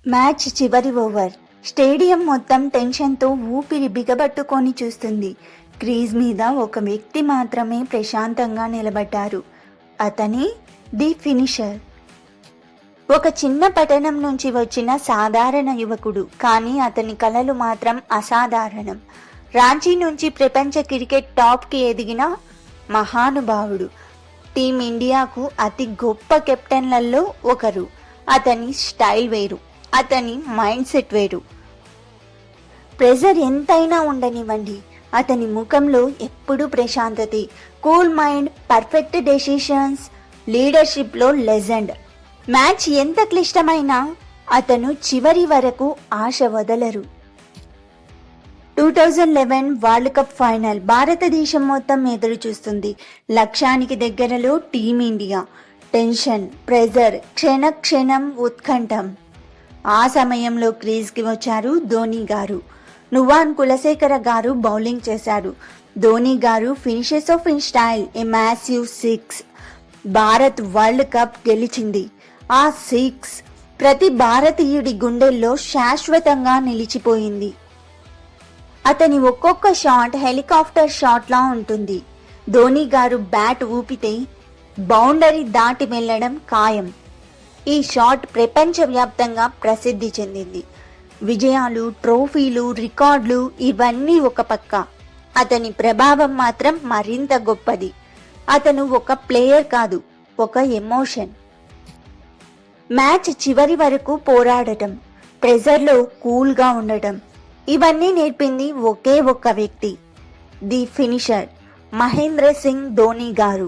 Match చివరి over. Stadium మొత్తం టెన్షన్తో ఊపిరి బిగబట్టుకొని చూస్తుంది. క్రీజ్ మీద ఒక వ్యక్తి మాత్రమే ప్రశాంతంగా నిలబడ్డారు. అతనే ది ఫినిషర్. ఒక చిన్న పట్టణం నుంచి వచ్చిన సాధారణ యువకుడు, కానీ అతని కలలు మాత్రం అసాధారణం. రాంచీ నుంచి ప్రపంచ క్రికెట్ టాప్కి ఎదిగిన మహానుభావుడు. టీమిండియాకు అతి గొప్ప కెప్టెన్లలో ఒకరు. అతని స్టైల్ వేరు, అతని మైండ్ సెట్ వేరు. ప్రెజర్ ఎంతైనా ఉండనివ్వండి, అతని ముఖంలో ఎప్పుడూ ప్రశాంతతే. కూల్ మైండ్, పర్ఫెక్ట్ డెసిషన్స్, లీడర్షిప్లో లెజెండ్. మ్యాచ్ ఎంత క్లిష్టమైనా అతను చివరి వరకు ఆశ వదలరు. 2011 వరల్డ్ కప్ ఫైనల్. భారతదేశం మొత్తం ఎదురు చూస్తుంది. లక్ష్యానికి దగ్గరలో టీమిండియా. టెన్షన్, ప్రెజర్, క్షణం ఉత్కంఠం. ఆ సమయంలో క్రీజ్కి వచ్చారు ధోనీ గారు. నువాన్ కులశేఖర గారు బౌలింగ్ చేశారు. ధోనీ గారు finishes of in style, a massive 6. Bharat world cup గెలిచింది. ఆ 6 ప్రతి భారతీయుడి గుండెల్లో శాశ్వతంగా నిలిచిపోయింది. అతని ఒక్కొక్క షాట్ హెలికాప్టర్ షాట్లా ఉంటుంది. ధోనీ గారు బ్యాట్ ఊపితే బౌండరీ దాటి వెళ్ళడం ఖాయం. ఈ షాట్ ప్రపంచవ్యాప్తంగా ప్రసిద్ధి చెందింది. విజయాలు, ట్రోఫీలు, రికార్డులు ఇవన్నీ ఒక పక్క, అతని ప్రభావం మాత్రం మరింత గొప్పది. అతను ఒక ప్లేయర్ కాదు, ఒక ఎమోషన్. మ్యాచ్ చివరి వరకు పోరాడటం, ప్రెజర్లో కూల్గా ఉండటం, ఇవన్నీ నేర్పింది ఒకే ఒక్క వ్యక్తి, ది ఫినిషర్, మహేంద్ర సింగ్ ధోనీ గారు.